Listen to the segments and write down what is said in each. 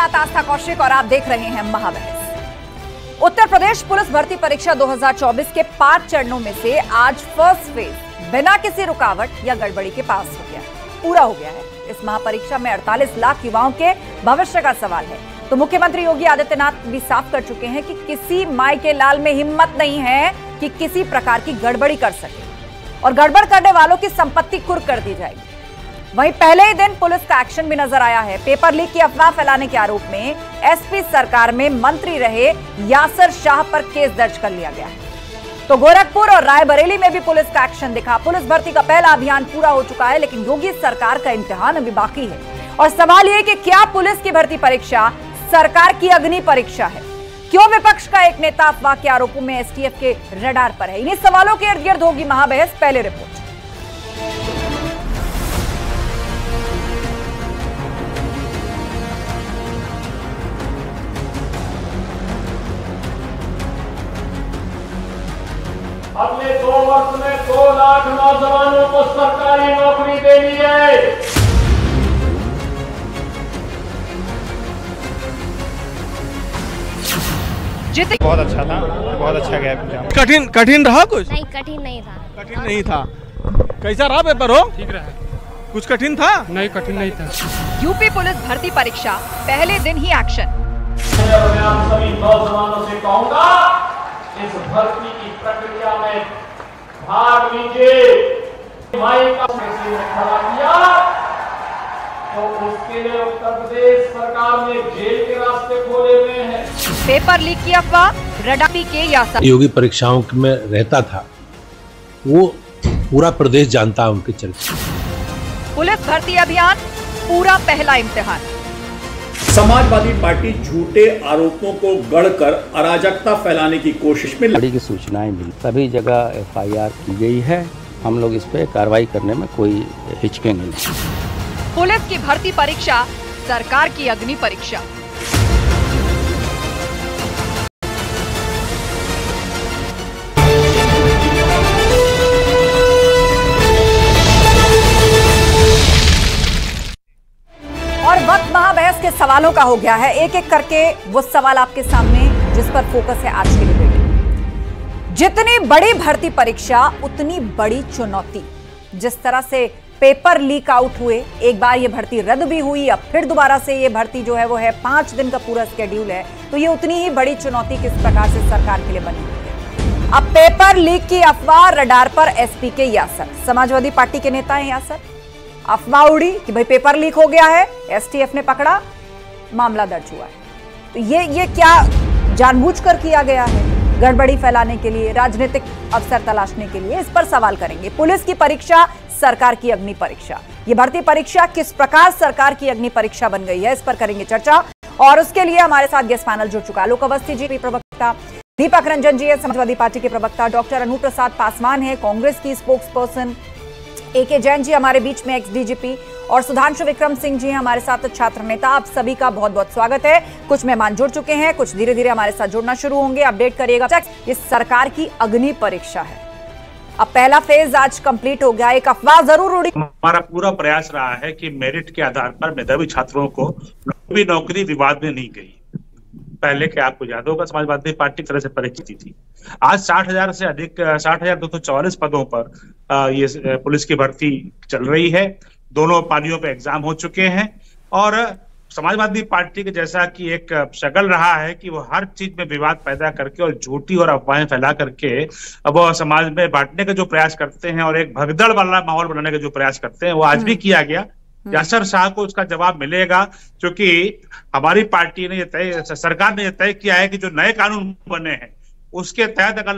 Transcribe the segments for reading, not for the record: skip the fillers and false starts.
साथ आस्था कौशिक और आप देख रहे हैं महाबहस। उत्तर प्रदेश पुलिस भर्ती परीक्षा 2024 के 5 चरणों में से आज फर्स्ट फेज बिना किसी रुकावट या गड़बड़ी के पास हो गया, पूरा हो गया है। इस महापरीक्षा में 48 लाख युवाओं के भविष्य का सवाल है। तो मुख्यमंत्री योगी आदित्यनाथ भी साफ कर चुके हैं कि किसी माई के लाल में हिम्मत नहीं है कि किसी प्रकार की गड़बड़ी कर सके और गड़बड़ करने वालों की संपत्ति कुर्क कर दी जाएगी। वहीं पहले ही दिन पुलिस का एक्शन भी नजर आया है। पेपर लीक की अफवाह फैलाने के आरोप में एसपी सरकार में मंत्री रहे यासर शाह पर केस दर्ज कर लिया गया है। तो गोरखपुर और रायबरेली में भी पुलिस का एक्शन दिखा। पुलिस भर्ती का पहला अभियान पूरा हो चुका है, लेकिन योगी सरकार का इम्तिहान अभी बाकी है। और सवाल यह कि क्या पुलिस की भर्ती परीक्षा सरकार की अग्नि परीक्षा है? क्यों विपक्ष का एक नेता अफवाह के आरोपों में एसटीएफ के रडार पर है? इन्हीं सवालों के इर्द गिर्द होगी महाबहस। पहले रिपोर्ट। अगले 2 वर्ष में 2 लाख नौजवानों को सरकारी नौकरी देनी है। बहुत अच्छा था, बहुत अच्छा गया एग्जाम। कठिन रहा कुछ? नहीं, कठिन नहीं था। कठिन नहीं था। कैसा रहा पेपर हो? ठीक रहा। कुछ कठिन था? नहीं, कठिन नहीं था। यूपी पुलिस भर्ती परीक्षा पहले दिन ही एक्शन। मैं आप सभी नौजवानों से कहूंगा, इस भर्ती की प्रक्रिया में भाग लीजिए। माई का मैसेज खड़ा किया तो उसके लिए उत्तर प्रदेश सरकार ने जेल के रास्ते खोले हुए हैं। पेपर लीक की अफवाह रडापी के यासर। योगी परीक्षाओं में रहता था, वो पूरा प्रदेश जानता है उनके चरित्र। पुलिस भर्ती अभियान पूरा पहला इम्तिहान। समाजवादी पार्टी झूठे आरोपों को गढ़कर अराजकता फैलाने की कोशिश में बड़ी की सूचनाएं मिली, सभी जगह एफआईआर की गई है। हम लोग इस पे कार्रवाई करने में कोई हिचकेंगे नहीं। पुलिस की भर्ती परीक्षा सरकार की अग्नि परीक्षा। और वक्त महाबहस के सवालों का हो गया है। एक एक करके वो सवाल आपके सामने जिस पर फोकस है आज के डिबेट। जितनी बड़ी भर्ती परीक्षा उतनी बड़ी चुनौती। जिस तरह से पेपर लीक आउट हुए, एक बार ये भर्ती रद्द भी हुई, अब फिर दोबारा से ये भर्ती जो है वो है 5 दिन का पूरा शेड्यूल है, तो ये उतनी ही बड़ी चुनौती किस प्रकार से सरकार के लिए बनी हुई है। अब पेपर लीक की अफवाह रडार पर एसपी के यासर, समाजवादी पार्टी के नेता हैं यासर। अफवाह उड़ी कि भाई पेपर लीक हो गया है, एसटीएफ ने पकड़ा, मामला दर्ज हुआ है। तो ये क्या जानबूझकर किया गया है? गड़बड़ी फैलाने के लिए, राजनीतिक अवसर तलाशने के लिए? इस पर सवाल करेंगे। पुलिस की परीक्षा सरकार की अग्नि परीक्षा। ये भर्ती परीक्षा किस प्रकार सरकार की अग्नि परीक्षा बन गई है, इस पर करेंगे चर्चा। और उसके लिए हमारे साथ गेस्ट पैनल जुड़ चुका है। आलोक अवस्थी जी प्रवक्ता, दीपक रंजन जी समाजवादी पार्टी के प्रवक्ता, डॉक्टर अनु प्रसाद पासवान है कांग्रेस की spokes person, AK Jain ji हमारे बीच में एक्स डीजीपी, और सुधांशु विक्रम सिंह जी हमारे साथ छात्र नेता। आप सभी का बहुत बहुत स्वागत है। कुछ मेहमान जुड़ चुके हैं, कुछ धीरे धीरे हमारे साथ जुड़ना शुरू होंगे। अपडेट करिएगा। ये सरकार की अग्नि परीक्षा है। अब पहला फेज आज कंप्लीट हो गया। एक अफवाह जरूर उड़ी। हमारा पूरा प्रयास रहा है कि मेरिट के आधार पर मेधावी छात्रों को भी नौकरी विवाद में नहीं गई। पहले के आपको याद होगा समाजवादी पार्टी तरह से परीक्षा थी। आज 60,000 से अधिक 60,244 पदों पर ये पुलिस की भर्ती चल रही है। दोनों पारियों पे एग्जाम हो चुके हैं और समाजवादी पार्टी के जैसा कि एक शगल रहा है कि वो हर चीज में विवाद पैदा करके और झूठी और अफवाहें फैला करके अब वो समाज में बांटने का जो प्रयास करते हैं और एक भगदड़ वाला माहौल बनाने का जो प्रयास करते हैं, वो आज भी किया गया। यासर शाह को उसका जवाब मिलेगा, क्योंकि हमारी पार्टी ने सरकार ने यह तय किया है कि जो नए कानून बने हैं उसके तहत अगर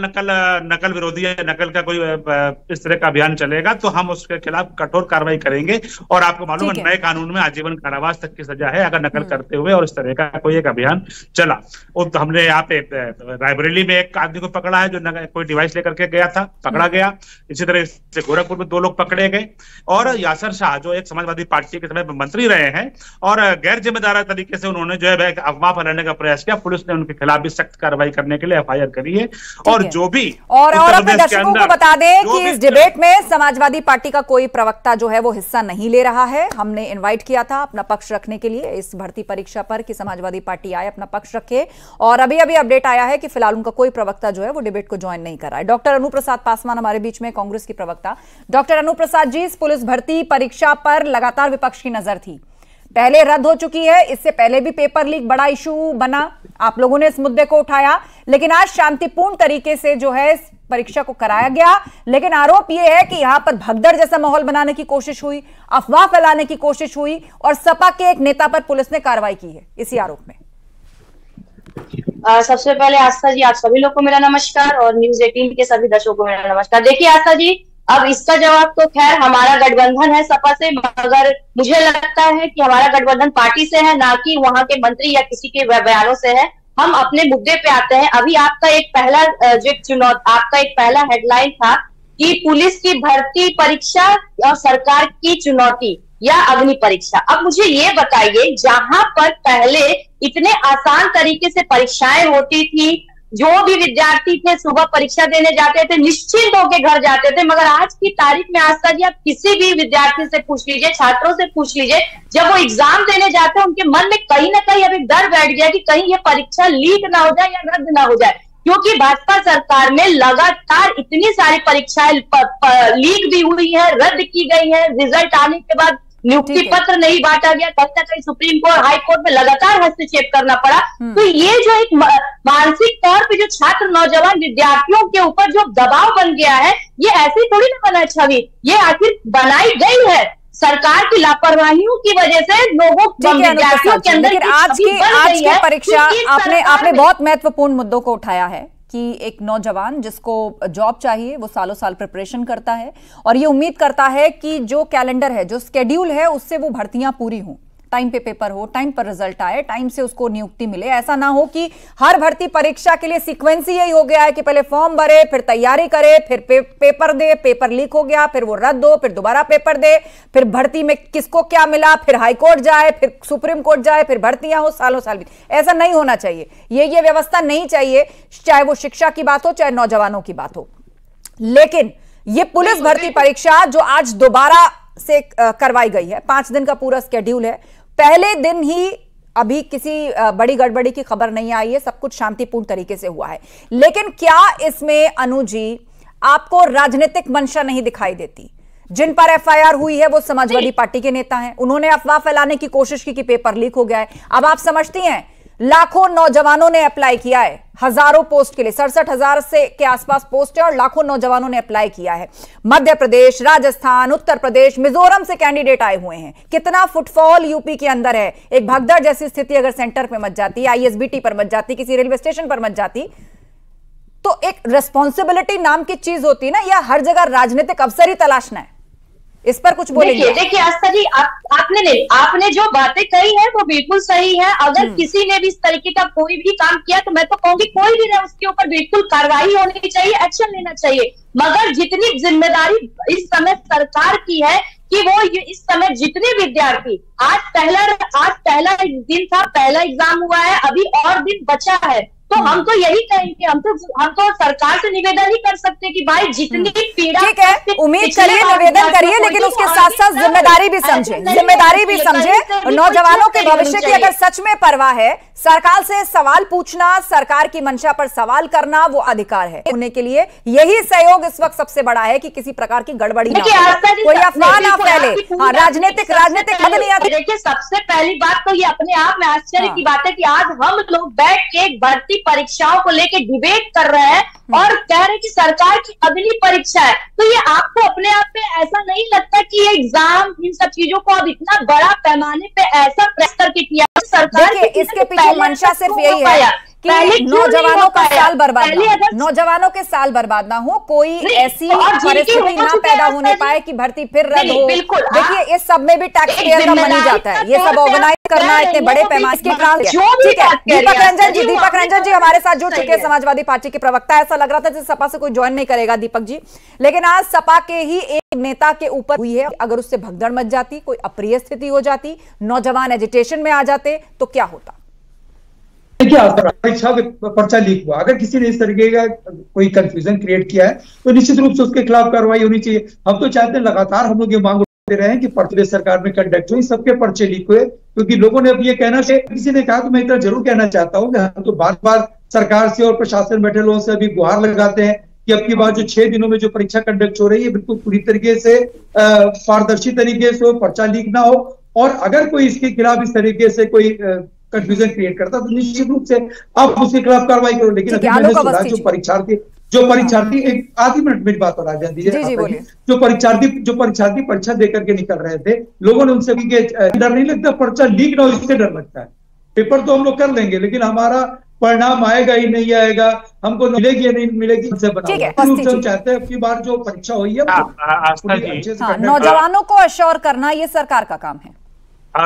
नकल विरोधी या नकल का कोई इस तरह का अभियान चलेगा तो हम उसके खिलाफ कठोर कार्रवाई करेंगे। और आपको मालूम है नए कानून में आजीवन कारावास तक की सजा है अगर नकल करते हुए और इस तरह का कोई एक अभियान चला। और तो हमने यहाँ पे रायबरेली में एक आदमी को पकड़ा है जो कोई डिवाइस लेकर के गया था, पकड़ा गया। इसी तरह से गोरखपुर में 2 लोग पकड़े गए। और यासर शाह जो एक समाजवादी पार्टी के समय मंत्री रहे हैं और गैर जिम्मेदार तरीके से उन्होंने जो है अफवाह फैलाने का प्रयास किया, पुलिस ने उनके खिलाफ भी सख्त कार्रवाई करने के लिए FIR करिए। और जो भी और अपने दर्शकों को बता दें कि इस डिबेट में समाजवादी पार्टी का कोई प्रवक्ता जो है वो हिस्सा नहीं ले रहा है। हमने इनवाइट किया था अपना पक्ष रखने के लिए इस भर्ती परीक्षा पर कि समाजवादी पार्टी आए, अपना पक्ष रखे, और अभी अभी अपडेट आया है कि फिलहाल उनका कोई प्रवक्ता जो है वो डिबेट को ज्वाइन नहीं कर रहा है। डॉक्टर अनु प्रसाद पासवान हमारे बीच में, कांग्रेस की प्रवक्ता। डॉक्टर अनु प्रसाद जी, इस पुलिस भर्ती परीक्षा पर लगातार विपक्ष की नजर थी, पहले रद्द हो चुकी है, इससे पहले भी पेपर लीक बड़ा इशू बना, आप लोगों ने इस मुद्दे को उठाया, लेकिन आज शांतिपूर्ण तरीके से जो है इस परीक्षा को कराया गया। लेकिन आरोप यह है कि यहां पर भगदड़ जैसा माहौल बनाने की कोशिश हुई, अफवाह फैलाने की कोशिश हुई, और सपा के एक नेता पर पुलिस ने कार्रवाई की है इसी आरोप में। सबसे पहले आस्था जी, आप सभी लोग को मेरा नमस्कार, और न्यूज 18 के सभी दर्शकों को मेरा नमस्कार। देखिए आस्था जी, अब इसका जवाब तो खैर हमारा गठबंधन है सपा से, मगर मुझे लगता है कि हमारा गठबंधन पार्टी से है, ना कि वहां के मंत्री या किसी के बयानों से है। हम अपने मुद्दे पे आते हैं। अभी आपका एक पहला हेडलाइन था कि पुलिस की भर्ती परीक्षा और सरकार की चुनौती या अग्नि परीक्षा। अब मुझे ये बताइए, जहां पर पहले इतने आसान तरीके से परीक्षाएं होती थी, जो भी विद्यार्थी थे सुबह परीक्षा देने जाते थे, निश्चिंत होकर घर जाते थे, मगर आज की तारीख में आस्था जी आप किसी भी विद्यार्थी से पूछ लीजिए, छात्रों से पूछ लीजिए, जब वो एग्जाम देने जाते हैं उनके मन में कहीं ना कहीं अभी डर बैठ गया कि कहीं ये परीक्षा लीक ना हो जाए या रद्द ना हो जाए, क्योंकि भाजपा सरकार में लगातार इतनी सारी परीक्षाएं लीक भी हुई है, रद्द की गई है, रिजल्ट आने के बाद नियुक्ति पत्र नहीं बांटा गया, कहीं ना कहीं सुप्रीम कोर्ट, हाई कोर्ट में लगातार हस्तक्षेप करना पड़ा। तो ये जो एक मानसिक तौर पे जो छात्र, नौजवान विद्यार्थियों के ऊपर जो दबाव बन गया है, ये ऐसी थोड़ी ना बना छवि, ये आखिर बनाई गई है सरकार की लापरवाहियों की वजह से, लोगों विद्यार्थियों के अंदर। आज की परीक्षा आपने बहुत महत्वपूर्ण मुद्दों को उठाया है कि एक नौजवान जिसको जॉब चाहिए वो सालों साल प्रिपरेशन करता है और ये उम्मीद करता है कि जो कैलेंडर है, जो स्केड्यूल है, उससे वो भर्तियां पूरी हों, टाइम पे पेपर हो, टाइम पर रिजल्ट आए, टाइम से उसको नियुक्ति मिले। ऐसा ना हो कि हर भर्ती परीक्षा के लिए सीक्वेंस ही यही हो गया है कि पहले फॉर्म भरे, फिर तैयारी करे, फिर पेपर दे, पेपर लीक हो गया, फिर वो रद्द हो, फिर दोबारा पेपर दे, फिर भर्ती में किसको क्या मिला, फिर हाई कोर्ट जाए, फिर सुप्रीम कोर्ट जाए, फिर भर्तियां हो, सालों साल भी। ऐसा नहीं होना चाहिए, ये व्यवस्था नहीं चाहिए, चाहे वो शिक्षा की बात हो, चाहे नौजवानों की बात हो। लेकिन ये पुलिस भर्ती परीक्षा जो आज दोबारा से करवाई गई है, 5 दिन का पूरा स्केड्यूल है, पहले दिन ही अभी किसी बड़ी गड़बड़ी की खबर नहीं आई है, सब कुछ शांतिपूर्ण तरीके से हुआ है। लेकिन क्या इसमें अनु जी आपको राजनीतिक मंशा नहीं दिखाई देती? जिन पर एफआईआर हुई है वो समाजवादी पार्टी के नेता हैं, उन्होंने अफवाह फैलाने की कोशिश की कि पेपर लीक हो गया है। अब आप समझती हैं लाखों नौजवानों ने अप्लाई किया है, हजारों पोस्ट के लिए, 67,000 से के आसपास पोस्ट है और लाखों नौजवानों ने अप्लाई किया है। मध्य प्रदेश, राजस्थान, उत्तर प्रदेश, मिजोरम से कैंडिडेट आए हुए हैं। कितना फुटफॉल यूपी के अंदर है। एक भगदड़ जैसी स्थिति अगर सेंटर पे मच जाती, आईएसबीटी पर मच जाती, किसी रेलवे स्टेशन पर मच जाती, तो एक रिस्पॉन्सिबिलिटी नाम की चीज होती है ना, या हर जगह राजनीतिक अवसर ही तलाशना है? इस पर कुछ बोलेंगे? देखिए आस्था जी, आपने जो बातें कही है वो बिल्कुल सही है। अगर किसी ने भी इस तरीके का कोई भी काम किया तो मैं तो कहूंगी कोई भी रहे, उसके ऊपर बिल्कुल कार्रवाई होनी चाहिए, एक्शन लेना चाहिए। मगर जितनी जिम्मेदारी इस समय सरकार की है कि वो इस समय जितने विद्यार्थी, आज पहला दिन था, पहला एग्जाम हुआ है, अभी और दिन बचा है, तो हम तो यही कहेंगे, हम तो सरकार से निवेदन ही कर सकते कि भाई जितनी पीड़ा, ठीक है, उम्मीद करिए, निवेदन करिए, लेकिन उसके साथ साथ जिम्मेदारी भी समझे, नौजवानों के भविष्य की अगर सच में परवाह है, सरकार से सवाल पूछना, सरकार की मंशा पर सवाल करना वो अधिकार है होने के लिए। यही सहयोग इस वक्त सबसे बड़ा है कि किसी प्रकार की गड़बड़ी ना हो, कोई अफवाह ना फैले। हाँ, राजनीतिक हद नहीं आती। देखिए, सबसे पहली बात तो ये अपने आप में आश्चर्य की बात है कि आज हम लोग बैठ के भर्ती परीक्षाओं को लेके डिबेट कर रहे हैं और कह रहे हैं कि सरकार की अगली परीक्षा है। तो ये आपको अपने आप में ऐसा नहीं लगता कि ये एग्जाम, इन सब चीजों को अब इतना बड़ा पैमाने पे ऐसा प्रेस करके किया सरकार? इसके पीछे मंशा सिर्फ यही है कि नौजवानों का साल बर्बाद ना हो, नौजवानों के साल बर्बाद ना हो, कोई ऐसी परिस्थिति ना पैदा होने पाए कि भर्ती फिर रद्द हो। देखिए, इस सब में भी टैक्स पेयर का मनी जाता है, ये सब ऑर्गेनाइज करना इतने बड़े पैमाने के काम। ठीक है, दीपक रंजन जी हमारे साथ जुड़ चुके हैं, समाजवादी पार्टी के प्रवक्ता। ऐसा लग रहा था जैसे सपा से कोई ज्वाइन नहीं करेगा दीपक जी, लेकिन आज सपा के ही एक नेता के ऊपर हुई है। अगर उससे भगदड़ मच जाती, कोई अप्रिय स्थिति हो जाती, नौजवान एजिटेशन में आ जाते, तो क्या होता? क्या परीक्षा पर्चा लीक हुआ, अगर किसी ने इस तरीके का कोई कंफ्यूजन क्रिएट किया है तो निश्चित रूप से उसके खिलाफ कार्रवाई होनी चाहिए। हम तो चाहते हैं, लगातार हम लोग ये मांग उठाते रहे हैं कि प्रदेश सरकार में कंडक्ट हुई, सबके पर्चे लीक हुए, क्योंकि लोगों ने अब ये कहना से किसी ने कहा, तो मैं इतना जरूर कहना चाहता हूँ कि हम तो बार बार सरकार से और प्रशासन बैठे लोगों से अभी गुहार लगाते हैं कि अब की बार जो 6 दिनों में जो परीक्षा कंडक्ट हो रही है बिल्कुल पूरी तरीके से पारदर्शी तरीके से पर्चा लीक ना हो, और अगर कोई इसके खिलाफ इस तरीके से कोई कंफ्यूजन क्रिएट करता तो निश्चित रूप से आप उसके खिलाफ कार्रवाई करो। लेकिन अभी मैंने सुना जो परीक्षार्थी एक आधी मिनट मेरी बात और आ जाती है, जो परीक्षार्थी परीक्षा देकर के निकल रहे थे, लोगों ने उनसे डर नहीं लगता पर्चा लीक ना हो, इससे डर लगता है। पेपर तो हम लोग कर लेंगे लेकिन हमारा परिणाम आएगा ही नहीं आएगा, हमको मिलेगी या नहीं मिलेगी, हम चाहते हैं कि बार जो परीक्षा हुई है नौजवानों को अश्योर करना ये सरकार का काम है।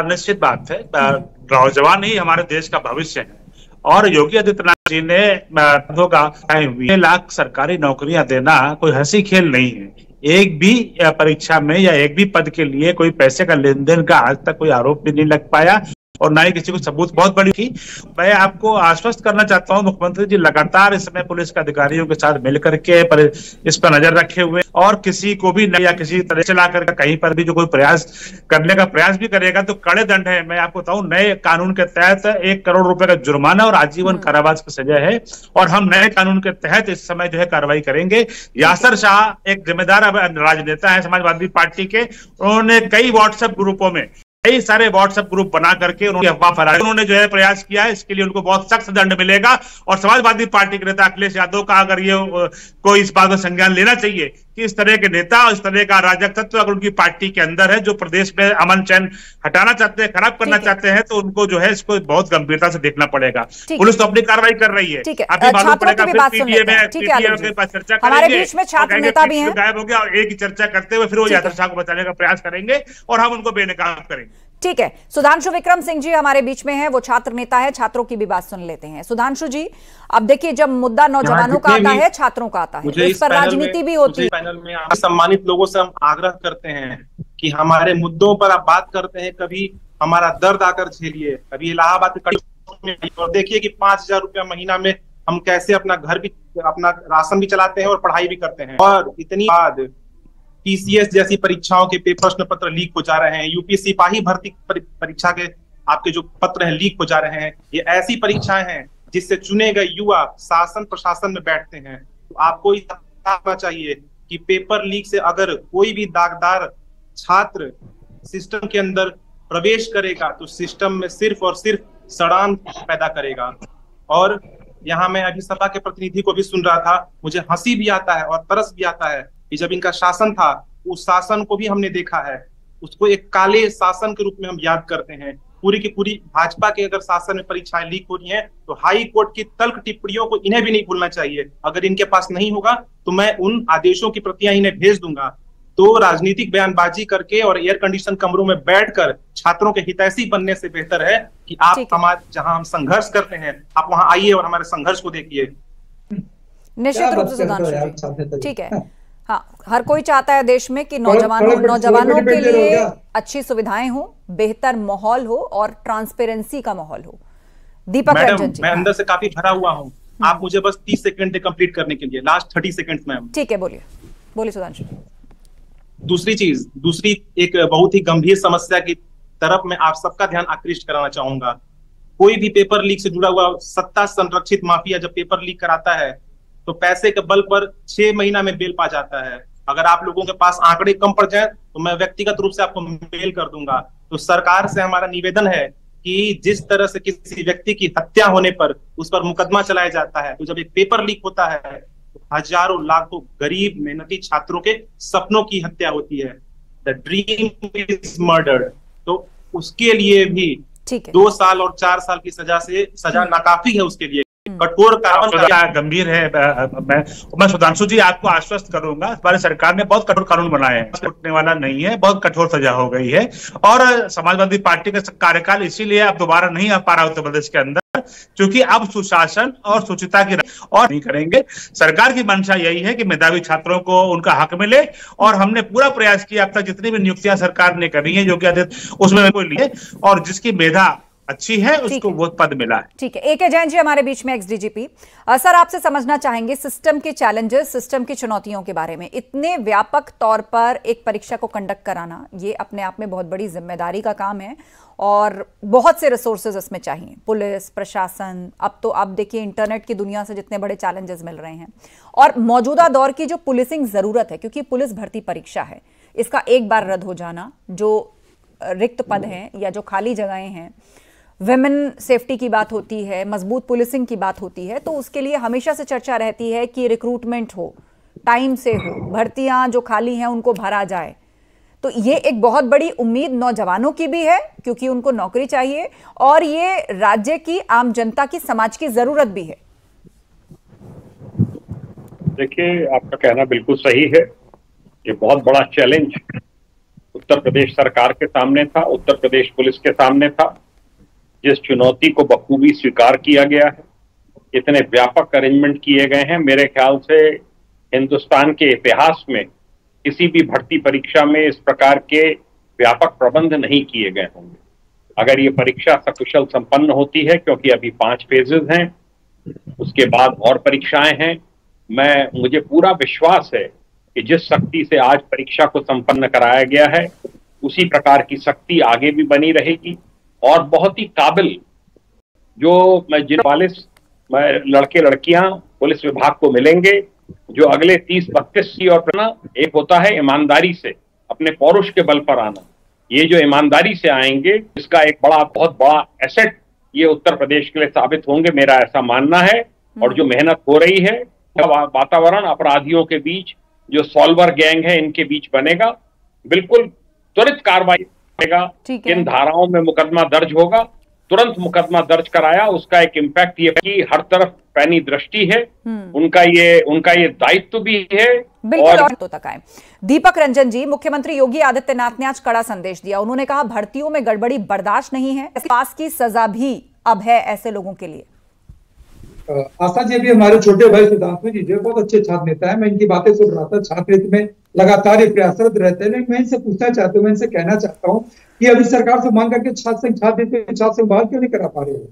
निश्चित बात है, नौजवान ही हमारे देश का भविष्य है और योगी आदित्यनाथ जी ने 6 लाख सरकारी नौकरियां देना कोई हंसी खेल नहीं है। एक भी परीक्षा में या एक भी पद के लिए कोई पैसे का लेन देन का आज तक कोई आरोप भी नहीं लग पाया और ना ही किसी को सबूत बहुत बड़ी थी। मैं आपको आश्वस्त करना चाहता हूं, मुख्यमंत्री जी लगातार इस समय पुलिस के अधिकारियों के साथ मिलकर के इस पर नजर रखे हुए और किसी को भी या किसी तरह चला कर कहीं पर भी जो कोई प्रयास करने का प्रयास भी करेगा तो कड़े दंड है। मैं आपको बताऊं, नए कानून के तहत 1 करोड़ रुपए का जुर्माना और आजीवन कारावास की सजा है और हम नए कानून के तहत इस समय जो है कार्रवाई करेंगे। यासर शाह एक जिम्मेदार राजनेता है समाजवादी पार्टी के, उन्होंने कई व्हाट्सएप ग्रुपों में कई सारे व्हाट्सएप ग्रुप बना करके उन्होंने अफवाह फैलाई, उन्होंने जो है प्रयास किया है, इसके लिए उनको बहुत सख्त दंड मिलेगा। और समाजवादी पार्टी के नेता अखिलेश यादव का अगर ये कोई इस बात का संज्ञान लेना चाहिए कि इस तरह के नेता और इस तरह का अराजक तत्व अगर उनकी पार्टी के अंदर है जो प्रदेश में अमन चैन हटाना चाहते हैं, खराब करना चाहते हैं, तो उनको जो है इसको बहुत गंभीरता से देखना पड़ेगा। पुलिस तो अपनी कार्रवाई कर रही है, अभी मालूम पड़ेगा फिर पीटीए के पास चर्चा करेंगे, गायब हो गया और एक ही चर्चा करते हुए फिर वो यासर शाह को बचाने का प्रयास करेंगे और हम उनको बेनकाब करेंगे। ठीक है, सुधांशु विक्रम सिंह जी हमारे बीच में है, वो छात्र नेता है, छात्रों की भी बात सुन लेते हैं। सुधांशु जी, अब देखिए जब मुद्दा नौजवानों का आता है, छात्रों का आता है, उस पर राजनीति भी होती है। पैनल में सम्मानित लोगों से हम आग्रह करते हैं कि हमारे मुद्दों पर आप बात करते हैं, कभी हमारा दर्द आकर झेलिए, कभी इलाहाबाद और देखिए कि 5,000 रुपया महीना में हम कैसे अपना घर भी, अपना राशन भी चलाते हैं और पढ़ाई भी करते हैं। और इतनी बाद पीसीएस जैसी परीक्षाओं के प्रश्न पत्र लीक हो जा रहे हैं, यूपीएससी सिपाही भर्ती परीक्षा के आपके जो पत्र हैं लीक हो जा रहे हैं। ये ऐसी परीक्षाएं हैं जिससे चुने गए युवा शासन प्रशासन में बैठते हैं। तो आपको समझना चाहिए कि पेपर लीक से अगर कोई भी दागदार छात्र सिस्टम के अंदर प्रवेश करेगा तो सिस्टम में सिर्फ और सिर्फ सड़ान पैदा करेगा। और यहाँ मैं अभी सभा के प्रतिनिधि को भी सुन रहा था, मुझे हंसी भी आता है और तरस भी आता है कि जब इनका शासन था उस शासन को भी हमने देखा है, उसको एक काले शासन के रूप में हम याद करते हैं। पूरी की पूरी भाजपा के अगर शासन में परीक्षाएं लीक हो रही हैं तो हाई कोर्ट की तल्ख टिप्पणियों को इन्हें भी नहीं भूलना चाहिए। अगर इनके पास नहीं होगा तो मैं उन आदेशों की प्रतियां इन्हें भेज दूंगा। तो राजनीतिक बयानबाजी करके और एयर कंडीशन कमरों में बैठकर छात्रों के हितैषी बनने से बेहतर है कि आप हमारे जहां हम संघर्ष करते हैं आप वहां आइए और हमारे संघर्ष को देखिए। निश्चित रूप से सुधांशु, ठीक है, हाँ, हर कोई चाहता है देश में कि नौजवानों के लिए अच्छी सुविधाएं हो, बेहतर माहौल हो और ट्रांसपेरेंसी का माहौल हो। दीपक रंजन जी, मैं अंदर से काफी भरा हुआ हूँ, आप मुझे बस 30 सेकंड दे कंप्लीट करने के लिए, लास्ट 30 सेकंड्स मैम। ठीक है, बोलिए सुधांशु। दूसरी एक बहुत ही गंभीर समस्या की तरफ मैं आप सबका ध्यान आकृष्ट कराना चाहूंगा। कोई भी पेपर लीक से जुड़ा हुआ सत्ता संरक्षित माफिया जब पेपर लीक कराता है तो पैसे के बल पर 6 महीना में बेल पा जाता है। अगर आप लोगों के पास आंकड़े कम पड़ जाए तो मैं व्यक्तिगत रूप से आपको मेल कर दूंगा। तो सरकार से हमारा निवेदन है कि जिस तरह से किसी व्यक्ति की हत्या होने पर उस पर मुकदमा चलाया जाता है, तो जब एक पेपर लीक होता है तो हजारों लाखों गरीब मेहनती छात्रों के सपनों की हत्या होती है। The dream is murdered. तो उसके लिए भी 2 साल और 4 साल की सजा नाकाफी है, उसके लिए कठोर कानून गंभीर है। मैं सुधांशु जी आपको आश्वस्त करूंगा, हमारी सरकार ने बहुत कठोर कानून बनाए हैं, छूटने वाला नहीं है, बहुत कठोर सजा हो गई है। और समाजवादी पार्टी का कार्यकाल इसीलिए अब दोबारा नहीं आ पा रहा उत्तर प्रदेश के अंदर क्योंकि अब सुशासन और शुचिता की और नहीं करेंगे। सरकार की मंशा यही है कि मेधावी छात्रों को उनका हक मिले और हमने पूरा प्रयास किया अब तक जितनी भी नियुक्तियां सरकार ने करी है योगी आदित्यनाथ उसमें कोई लिए और जिसकी मेधा अच्छी है, उसको वो पद मिला है। ठीक है, ए.के. जैन जी हमारे बीच में, एक्स डीजीपी। सर, आपसे समझना चाहेंगे सिस्टम के चैलेंजेस, सिस्टम की चुनौतियों के बारे में। इतने व्यापक तौर पर एक परीक्षा को कंडक्ट कराना, ये अपने आप में बहुत बड़ी जिम्मेदारी का काम है और बहुत से रिसोर्सेज इसमें चाहिए, पुलिस, प्रशासन। अब तो आप देखिए इंटरनेट की दुनिया से जितने बड़े चैलेंजेस मिल रहे हैं और मौजूदा दौर की जो पुलिसिंग जरूरत है, क्योंकि पुलिस भर्ती परीक्षा है, इसका एक बार रद्द हो जाना, जो रिक्त पद हैं या जो खाली जगहें हैं, विमेन सेफ्टी की बात होती है, मजबूत पुलिसिंग की बात होती है, तो उसके लिए हमेशा से चर्चा रहती है कि रिक्रूटमेंट हो, टाइम से हो, भर्तियां जो खाली हैं उनको भरा जाए। तो ये एक बहुत बड़ी उम्मीद नौजवानों की भी है क्योंकि उनको नौकरी चाहिए और ये राज्य की आम जनता की, समाज की जरूरत भी है। देखिए, आपका कहना बिल्कुल सही है। ये बहुत बड़ा चैलेंज उत्तर प्रदेश सरकार के सामने था, उत्तर प्रदेश पुलिस के सामने था, जिस चुनौती को बखूबी स्वीकार किया गया है। इतने व्यापक अरेंजमेंट किए गए हैं, मेरे ख्याल से हिंदुस्तान के इतिहास में किसी भी भर्ती परीक्षा में इस प्रकार के व्यापक प्रबंध नहीं किए गए होंगे। अगर ये परीक्षा सकुशल संपन्न होती है, क्योंकि अभी 5 फेजेस हैं, उसके बाद और परीक्षाएं हैं, मुझे पूरा विश्वास है कि जिस शक्ति से आज परीक्षा को संपन्न कराया गया है, उसी प्रकार की शक्ति आगे भी बनी रहेगी और बहुत ही काबिल जिन 42 लड़के लड़कियां पुलिस विभाग को मिलेंगे, जो अगले 30-32 की और एक होता है ईमानदारी से अपने पौरुष के बल पर आना, ये जो ईमानदारी से आएंगे, इसका एक बहुत बड़ा एसेट ये उत्तर प्रदेश के लिए साबित होंगे, मेरा ऐसा मानना है। और जो मेहनत हो रही है, वातावरण अपराधियों के बीच, जो सॉल्वर गैंग है, इनके बीच बनेगा, बिल्कुल त्वरित कार्रवाई करेगा। किन धाराओं में मुकदमा दर्ज होगा, तुरंत मुकदमा दर्ज कराया, उसका एक इम्पैक्ट ये कि हर तरफ पैनी दृष्टि है, उनका ये दायित्व भी है। बिल्कुल। और तो तक आए दीपक रंजन जी, मुख्यमंत्री योगी आदित्यनाथ ने आज कड़ा संदेश दिया। उन्होंने कहा भर्तियों में गड़बड़ी बर्दाश्त नहीं है, पास की सजा भी अब है ऐसे लोगों के लिए। आशा जी, अभी हमारे छोटे भाई सुधांशु जी जो बहुत अच्छे छात्र नेता है, मैं इनकी बातें सुन रहा था, छात्र हित में लगातार प्रयासरत रहते हैं। मैं इनसे पूछना चाहता हूँ, मैं इनसे कहना चाहता हूँ कि अभी सरकार से मांग करके छात्र संघ बहाल क्यों नहीं करा पा रहे हो?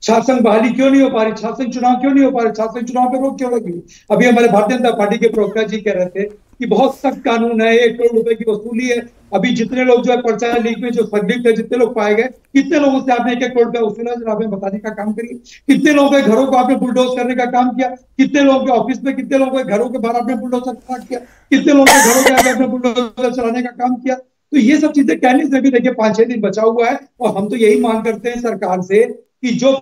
छात्र संघ बहाली क्यों नहीं हो पा रही? छात्र संघ चुनाव क्यों नहीं हो पा रहे? छात्र संघ चुनाव पर रोक क्यों लगी? अभी हमारे भारतीय जनता पार्टी के प्रवक्ता जी कह रहे थे कि बहुत सख्त कानून है, 1 करोड़ रुपए की वसूली है। अभी जितने लोग जो है पर्चा लीक में जो संदिग्ध है, जितने लोग पाए गए, कितने लोगों से आपने 1-1 करोड़ रुपया वसूला, जरा हमें बताने का काम करिए। कितने लोगों के घरों को आपने बुलडोज करने का काम किया? कितने लोगों के ऑफिस में, कितने लोगों के घरों के बाहर आपने बुलडोजर किया? कितने लोगों के घरों के आगे आपने बुलडोजर चलाने का काम किया? तो ये सब चीजें कहने से भी देखिए 5-6 दिन बचा हुआ है और हम तो यही मांग करते हैं सरकार से कि जो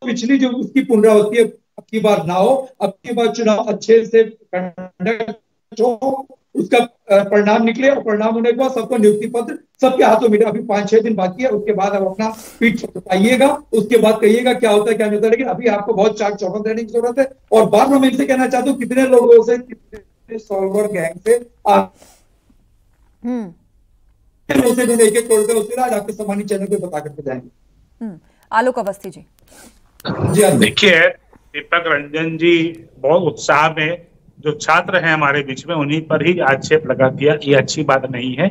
पिछली जो उसकी पुनरावृत्ति है, अब की बार ना हो, अब की बार चुनाव अच्छे से कंडक्ट हो, उसका परिणाम निकले और परिणाम होने के बाद सबको नियुक्ति पत्र सबके हाथों में। अभी 5-6 दिन बाकी है, उसके बाद आप अपना पीठ बताइएगा, उसके बाद कहिएगा क्या होता है क्या नहीं होता है। लेकिन अभी आपको बहुत चाक चौकस रहने की जरूरत है। और बार बार मैं इनसे कहना चाहता हूँ, कितने लोगों से, कितने सॉल्वर गैंग से एक 1 करोड़ रुपए आज आपके सामान्य चैनल पे बता करके जाएंगे। आलोक अवस्थी जी। देखिए, दीपक रंजन जी बहुत उत्साह में, जो छात्र हैं हमारे बीच में, उन्हीं पर ही आक्षेप लगा दिया, ये अच्छी बात नहीं है।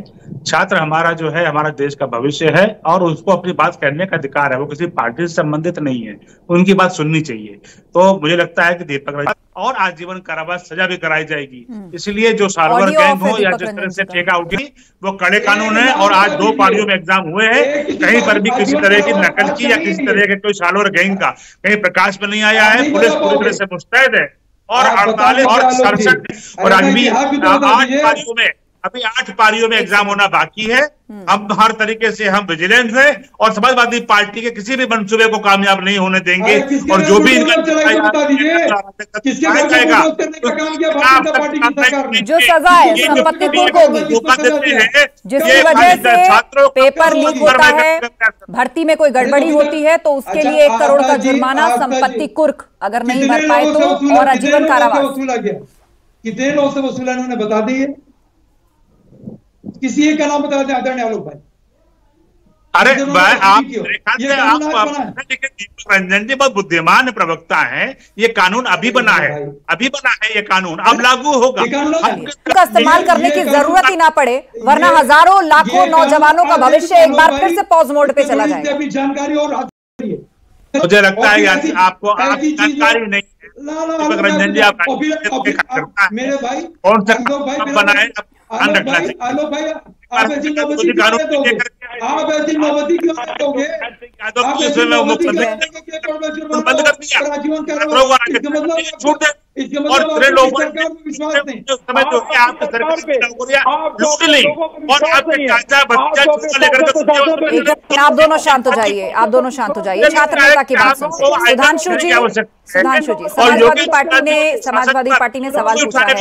छात्र हमारा जो है, हमारा देश का भविष्य है और उसको अपनी बात कहने का अधिकार है, वो किसी पार्टी से संबंधित नहीं है, उनकी बात सुननी चाहिए। तो मुझे लगता है कि दीपक रंजन और आजीवन कारावास सजा भी कराई जाएगी। इसलिए जो सार्वर गैंग हो या जिस तरह से ठेका उठी, वो कड़े कानून है। और आज 2 पारियों में एग्जाम हुए हैं, कहीं पर भी किसी तरह की नकल की या किसी तरह के कोई सार्वर गैंग का कहीं प्रकाश में नहीं आया है। पुलिस पूरी तरह से मुस्तैद है और 48 और 67 और अभी 8 पारियों में एग्जाम होना बाकी है। अब हर तरीके से हम विजिलेंट हैं और समाजवादी पार्टी के किसी भी मंसूबे को कामयाब नहीं होने देंगे। और जो भी इनका जो सजा है संपत्ति कुर्क होगी, जिसकी वजह से पेपर लीक होता है, भर्ती में कोई गड़बड़ी होती है तो उसके लिए 1 करोड़ का जुर्माना, संपत्ति कुर्क, अगर नहीं भर पाए तो और आजीवन कारावास। कितने लोग से वसूला इन्होंने बता दिए? किसी एक का नाम बता दें आदरणीय आलोक भाई। अरे आप दीपक रंजन जी बहुत बुद्धिमान प्रवक्ता हैं। ये कानून अभी बना है ये कानून, अब लागू होगा। इसका इस्तेमाल करने की जरूरत ही ना पड़े, वरना हजारों लाखों नौजवानों का भविष्य एक बार फिर से पॉज मोड पे चला जाएगा। जानकारी और मुझे लगता है आपको जानकारी नहीं है दीपक रंजन जी, आप मेरे भाई कौन सा बनाए ध्यान रखना चाहिए। आलोक भाई आप ऐसी नौबती क्यों दोगे? आप ऐसी नौबती क्यों दोगे? आप ऐसी नौबती बंद कर दिया, और विश्वास नहीं आप दोनों शांत हो जाइए, आप दोनों शांत हो जाइए। छात्र नेता की बात सुनते हैं। सुधांशु जी, समाजवादी पार्टी ने सवाल पूछा है।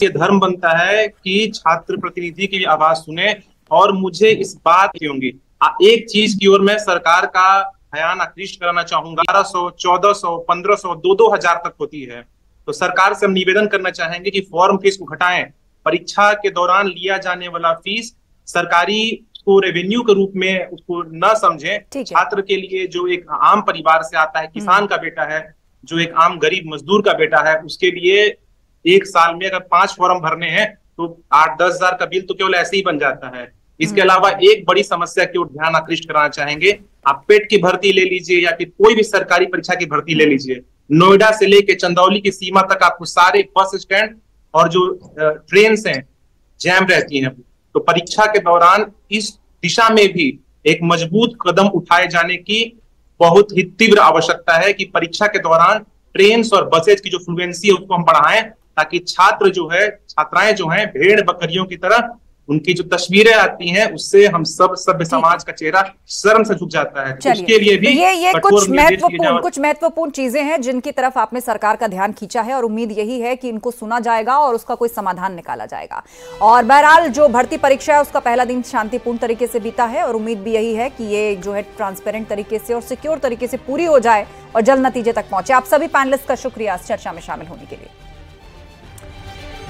ये धर्म बनता है कि छात्र प्रतिनिधि की आवाज सुने, और मुझे इस बात की होंगी एक चीज की ओर मैं सरकार का ध्यान आकृष्ट कराना चाहूंगा। 1200, 1400, 1500, 2-2 हजार तक होती है, तो सरकार से हम निवेदन करना चाहेंगे कि फॉर्म फीस को घटाएं। परीक्षा के दौरान लिया जाने वाला फीस सरकारी को रेवेन्यू के रूप में उसको न समझें। छात्र के लिए जो एक आम परिवार से आता है, किसान का बेटा है, जो एक आम गरीब मजदूर का बेटा है, उसके लिए एक साल में अगर 5 फॉर्म भरने हैं तो 8-10 हजार का बिल तो केवल ऐसे ही बन जाता है। इसके अलावा एक बड़ी समस्या की ओर ध्यान आकृष्ट कराना चाहेंगे। आप पेट की भर्ती ले लीजिए या फिर कोई भी सरकारी परीक्षा की भर्ती ले लीजिए, नोएडा से लेके चंदौली की सीमा तक आपको सारे बस स्टैंड और जो ट्रेन हैं जैम रहती हैं। तो परीक्षा के दौरान इस दिशा में भी एक मजबूत कदम उठाए जाने की बहुत ही तीव्र आवश्यकता है कि परीक्षा के दौरान ट्रेन और बसेज की जो फ्लुएंसी है उसको हम बढ़ाएं, ताकि छात्र जो है, छात्राएं जो हैं, भेड़ बकरियों की तरह उनकी जो तस्वीरें आती हैं उससे हम सब सभ्य समाज का चेहरा शर्म से झुक जाता है। तो उसके लिए भी ये कुछ महत्वपूर्ण चीजें हैं जिनकी तरफ आपने सरकार का ध्यान खींचा है, और उम्मीद यही है कि इनको सुना जाएगा और उसका कोई समाधान निकाला जाएगा। और बहरहाल जो भर्ती परीक्षा है उसका पहला दिन शांतिपूर्ण तरीके से बीता है, और उम्मीद भी यही है कि ये जो है ट्रांसपेरेंट तरीके से और सिक्योर तरीके से पूरी हो जाए और जल्द नतीजे तक पहुंचे। आप सभी पैनलिस्ट का शुक्रिया इस चर्चा में शामिल होने के लिए।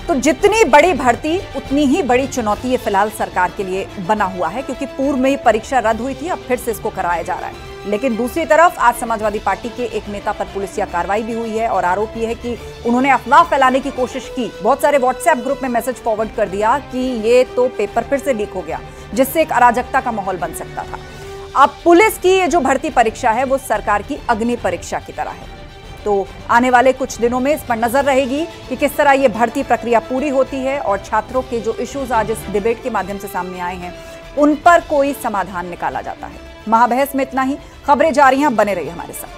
तो जितनी बड़ी भर्ती उतनी ही बड़ी चुनौती ये फिलहाल सरकार के लिए बना हुआ है, क्योंकि पूर्व में ही परीक्षा रद्द हुई थी, अब फिर से इसको कराया जा रहा है। लेकिन दूसरी तरफ आज समाजवादी पार्टी के एक नेता पर पुलिसिया कार्रवाई भी हुई है, और आरोप यह है कि उन्होंने अफवाह फैलाने की कोशिश की। बहुत सारे व्हाट्सएप ग्रुप में मैसेज फॉरवर्ड कर दिया कि ये तो पेपर फिर से लीक हो गया, जिससे एक अराजकता का माहौल बन सकता था। अब पुलिस की ये जो भर्ती परीक्षा है वो सरकार की अग्नि परीक्षा की तरह है। तो आने वाले कुछ दिनों में इस पर नजर रहेगी कि किस तरह ये भर्ती प्रक्रिया पूरी होती है, और छात्रों के जो इश्यूज आज इस डिबेट के माध्यम से सामने आए हैं उन पर कोई समाधान निकाला जाता है। महाबहस में इतना ही। खबरें जारी हैं, बने रहिए हमारे साथ।